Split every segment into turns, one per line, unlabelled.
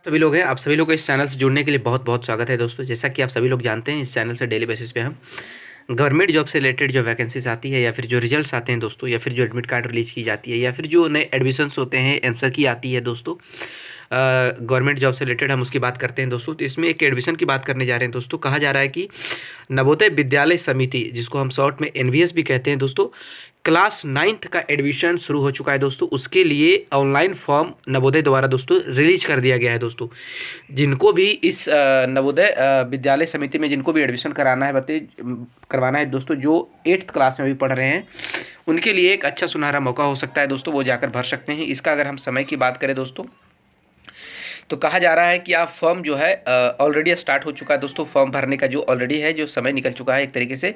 सभी लोग हैं, आप सभी लोग को इस चैनल से जुड़ने के लिए बहुत बहुत स्वागत है दोस्तों। जैसा कि आप सभी लोग जानते हैं, इस चैनल से डेली बेसिस पे हम गवर्नमेंट जॉब से रिलेटेड जो वैकेंसीज आती है या फिर जो रिजल्ट्स आते हैं दोस्तों, या फिर जो एडमिट कार्ड रिलीज की जाती है या फिर जो नए एडमिशन्स होते हैं आंसर की आती है दोस्तों, गवर्नमेंट जॉब से रिलेटेड हम उसकी बात करते हैं दोस्तों। तो इसमें एक एडमिशन की बात करने जा रहे हैं दोस्तों। कहा जा रहा है कि नवोदय विद्यालय समिति, जिसको हम शॉर्ट में एनवीएस भी कहते हैं दोस्तों, क्लास 9th का एडमिशन शुरू हो चुका है दोस्तों। उसके लिए ऑनलाइन फॉर्म नवोदय द्वारा दोस्तों रिलीज कर दिया गया है दोस्तों। जिनको भी इस नवोदय विद्यालय समिति में जिनको भी एडमिशन कराना है करवाना है दोस्तों, जो 8th क्लास में भी पढ़ रहे हैं, उनके लिए एक अच्छा सुनहरा मौका हो सकता है दोस्तों। वो जाकर भर सकते हैं। इसका अगर हम समय की बात करें दोस्तों, तो कहा जा रहा है कि आप फॉर्म जो है ऑलरेडी स्टार्ट हो चुका है दोस्तों। फॉर्म भरने का जो ऑलरेडी है, जो समय निकल चुका है एक तरीके से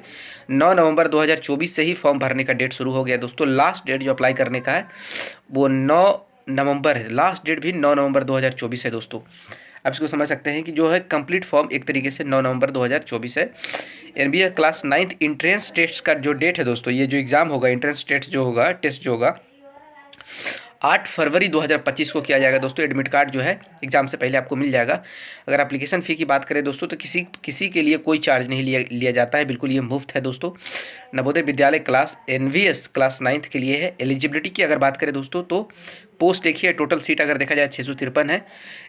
9 नवंबर 2024 से ही फॉर्म भरने का डेट शुरू हो गया दोस्तों। लास्ट डेट जो अप्लाई करने का है वो 9 नवंबर है। लास्ट डेट भी 9 नवंबर 2024 है दोस्तों। आप इसको समझ सकते हैं कि जो है कंप्लीट फॉर्म एक तरीके से 9 नवंबर 2024 है। NBA class 9th entrance test का जो डेट है दोस्तों, ये जो एग्ज़ाम होगा, इंट्रेंस टेस्ट जो होगा, टेस्ट जो होगा 8 फरवरी 2025 को किया जाएगा दोस्तों। एडमिट कार्ड जो है एग्ज़ाम से पहले आपको मिल जाएगा। अगर एप्लीकेशन फ़ी की बात करें दोस्तों, तो किसी के लिए कोई चार्ज नहीं लिया जाता है, बिल्कुल ये मुफ्त है दोस्तों। Navodaya Vidyalaya class NVS class 9th के लिए है। एलिजिबिलिटी की अगर बात करें दोस्तों, तो पोस्ट देखिए, टोटल सीट अगर देखा जाए 653 है।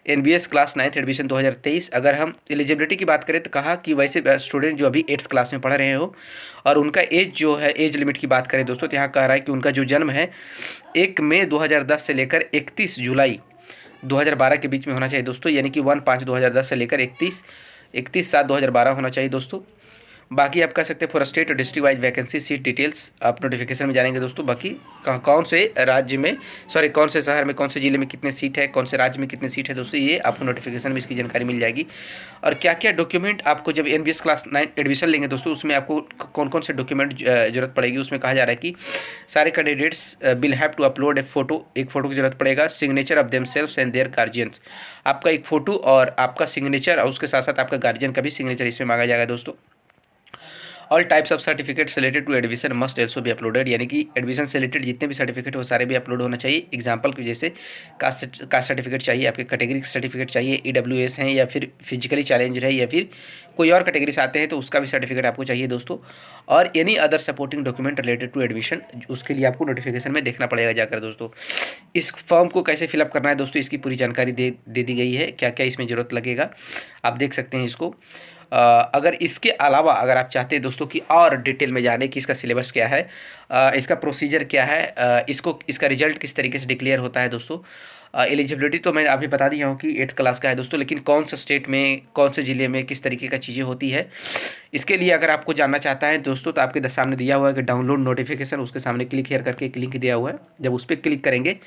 NBS class 9th admission 2023। अगर हम एलिजिबिलिटी की बात करें तो कहा कि वैसे स्टूडेंट जो अभी 8th क्लास में पढ़ रहे हो और उनका एज जो है, एज लिमिट की बात करें दोस्तों, तो यहाँ कह रहा है कि उनका जो जन्म है 1 मई 2010 से लेकर 31 जुलाई 2012 के बीच में होना चाहिए दोस्तों। यानी कि 1/5/2010 से लेकर 31/7/2012 होना चाहिए दोस्तों। बाकी आप कह सकते हैं फॉर स्टेट और district wise vacancy seat details आप नोटिफिकेशन में जानेंगे दोस्तों। बाकी कौन से राज्य में, कौन से शहर में, कौन से जिले में कितने सीट है, कौन से राज्य में कितने सीट है दोस्तों, ये आपको नोटिफिकेशन में इसकी जानकारी मिल जाएगी। और क्या क्या डॉक्यूमेंट आपको जब एनबीएस क्लास 9 एडमिशन लेंगे दोस्तों, उसमें आपको कौन कौन से डॉक्यूमेंट जरूरत पड़ेगी, उसमें कहा जा रहा है कि सारे candidates will have to upload एक फ़ोटो की जरूरत पड़ेगा, signature of themselves and their guardians. आपका एक फ़ोटो और आपका सिग्नेचर, और उसके साथ साथ आपका गार्जियन का भी सिग्नेचर इसमें मांगा जाएगा दोस्तों। All types of certificates related to admission must also भी अपलोडेड। यानी कि एडमिशन से रिलेटेड जितने भी सर्टिफिकेट हो सारे भी अपलोड होना चाहिए। एग्जांपल की जैसे कास्ट सर्टिफिकेट चाहिए, आपके कैटेगरी सर्टिफिकेट चाहिए, ईडब्ल्यूएस हैं या फिर फिजिकली चैलेंज है या फिर कोई और कैटेगरी से आते हैं तो उसका भी सर्टिफिकेट आपको चाहिए दोस्तों। और any other supporting document related to admission, उसके लिए आपको नोटिफिकेशन में देखना पड़ेगा जाकर दोस्तों। इस फॉर्म को कैसे फिलअप करना है दोस्तों, इसकी पूरी जानकारी दे दी गई है, क्या क्या इसमें ज़रूरत लगेगा, आप देख सकते हैं इसको। अगर इसके अलावा अगर आप चाहते हैं दोस्तों कि और डिटेल में जाने कि इसका सिलेबस क्या है, इसका प्रोसीजर क्या है, इसका रिजल्ट किस तरीके से डिक्लेयर होता है दोस्तों। एलिजिबिलिटी तो मैं अभी बता दिया हूँ कि 8th क्लास का है दोस्तों, लेकिन कौन सा स्टेट में, कौन से ज़िले में किस तरीके का चीज़ें होती है, इसके लिए अगर आपको जानना चाहता है दोस्तों, तो आपके सामने दिया हुआ है कि डाउनलोड नोटिफिकेशन, उसके सामने क्लिक हेयर करके एक लिंक दिया हुआ है। जब उस पर क्लिक करेंगे,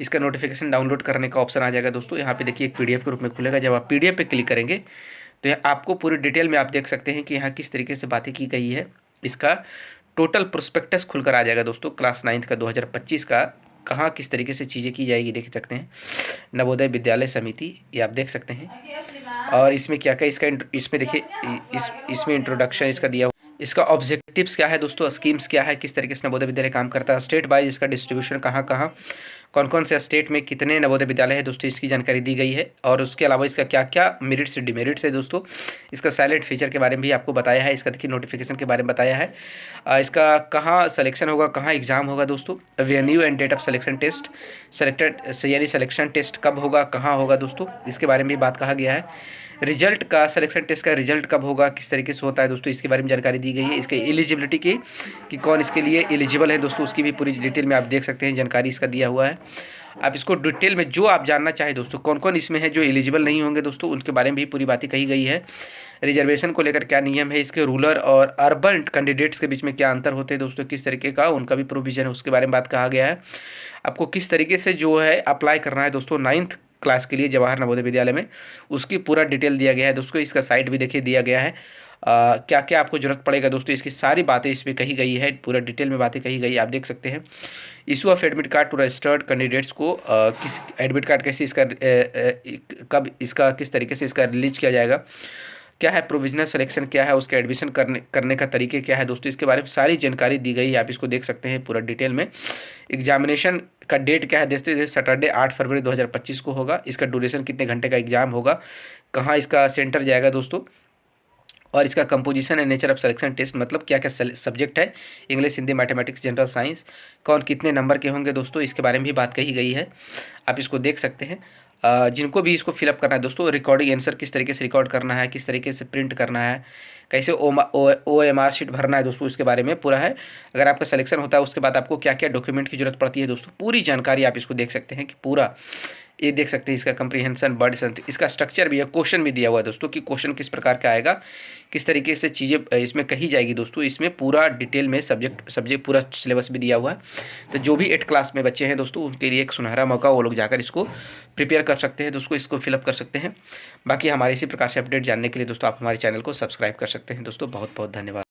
इसका नोटिफिकेशन डाउनलोड करने का ऑप्शन आ जाएगा दोस्तों। यहाँ पे देखिए एक PDF के रूप में खुलेगा। जब आप PDF पे क्लिक करेंगे तो आपको पूरी डिटेल में आप देख सकते हैं कि यहाँ किस तरीके से बातें की गई है। इसका टोटल प्रोस्पेक्टस खुलकर आ जाएगा दोस्तों। क्लास 9th का 2025 का कहाँ किस तरीके से चीज़ें की जाएगी देख सकते हैं। नवोदय विद्यालय समिति, ये आप देख सकते हैं। और इसमें क्या क्या इसमें देखिए, इसमें इंट्रोडक्शन इसका दिया हुआ, इसका ऑब्जेक्टिव्स क्या है दोस्तों, स्कीम्स क्या है, किस तरीके से नवोदय विद्यालय काम करता है, स्टेट वाइज इसका डिस्ट्रीब्यूशन कहाँ कहाँ, कौन कौन से स्टेट में कितने नवोदय विद्यालय है दोस्तों, इसकी जानकारी दी गई है। और उसके अलावा इसका क्या क्या मेरिट्स डिमेरिट्स है दोस्तों, इसका साइलेंट फीचर के बारे में भी आपको बताया है। इसका देखिए नोटिफिकेशन के बारे में बताया है। इसका कहाँ सिलेक्शन होगा, कहाँ एग्जाम होगा दोस्तों, venue and date of selection test, यानी सिलेक्शन टेस्ट कब होगा, कहाँ होगा दोस्तों, इसके बारे में भी बात कहा गया है। रिजल्ट का, सिलेक्शन टेस्ट का रिजल्ट कब होगा, किस तरीके से होता है दोस्तों, इसके बारे में जानकारी दी गई है। इसके एलिजिबिलिटी की कि कौन इसके लिए एलिजिबल है दोस्तों, उसकी भी पूरी डिटेल में आप देख सकते हैं, जानकारी इसका दिया हुआ है। आप इसको डिटेल में जो आप जानना चाहें दोस्तों, कौन कौन इसमें है जो एलिजिबल नहीं होंगे दोस्तों, उनके बारे में भी पूरी बातें कही गई है। रिजर्वेशन को लेकर क्या नियम है, इसके रूरल और अर्बन कैंडिडेट्स के बीच में क्या अंतर होते हैं दोस्तों, किस तरीके का उनका भी प्रोविजन है, उसके बारे में बात कहा गया है। आपको किस तरीके से जो है अप्लाई करना है दोस्तों 9th क्लास के लिए जवाहर नवोदय विद्यालय में, उसकी पूरा डिटेल दिया गया है दोस्तों। इसका साइट भी देखिए दिया गया है। क्या क्या आपको जरूरत पड़ेगा दोस्तों, इसकी सारी बातें इसमें कही गई है, पूरा डिटेल में बातें कही गई है, आप देख सकते हैं। Issue of admit card to registered candidates को, किस एडमिट कार्ड कैसे इसका कब इसका किस तरीके से इसका रिलीज किया जाएगा, क्या है प्रोविजनल सिलेक्शन, क्या है उसका एडमिशन करने का तरीके क्या है दोस्तों, इसके बारे में सारी जानकारी दी गई है। आप इसको देख सकते हैं पूरा डिटेल में। एग्जामिनेशन का डेट क्या है दोस्तों, ये सैटरडे 8 फरवरी 2025 को होगा। इसका ड्यूरेशन कितने घंटे का एग्जाम होगा, कहाँ इसका सेंटर जाएगा दोस्तों, और इसका composition and nature of selection test, मतलब क्या क्या सब्जेक्ट है, English, Hindi, mathematics, general science, कौन कितने नंबर के होंगे दोस्तों, इसके बारे में भी बात कही गई है। आप इसको देख सकते हैं। जिनको भी इसको फिलअप करना है दोस्तों, रिकॉर्डिंग आंसर किस तरीके से रिकॉर्ड करना है, किस तरीके से प्रिंट करना है, कैसे OMR शीट भरना है दोस्तों, इसके बारे में पूरा है। अगर आपका सिलेक्शन होता है उसके बाद आपको क्या क्या डॉक्यूमेंट की जरूरत पड़ती है दोस्तों, पूरी जानकारी आप इसको देख सकते हैं कि पूरा ये देख सकते हैं। इसका कंप्रीहेंशन, वर्ड संत, इसका स्ट्रक्चर भी है, क्वेश्चन भी दिया हुआ है दोस्तों कि क्वेश्चन किस प्रकार का आएगा, किस तरीके से चीज़ें इसमें कही जाएगी दोस्तों। इसमें पूरा डिटेल में सब्जेक्ट पूरा सिलेबस भी दिया हुआ है। तो जो भी 8 क्लास में बच्चे हैं दोस्तों, उनके लिए एक सुनहरा मौका, वो लोग जाकर इसको प्रिपेयर कर सकते हैं दोस्तों, इसको फिलअप कर सकते हैं। बाकी हमारे इसी प्रकार से अपडेट जानने के लिए दोस्तों आप हमारे चैनल को सब्सक्राइब कर सकते हैं दोस्तों। बहुत बहुत धन्यवाद।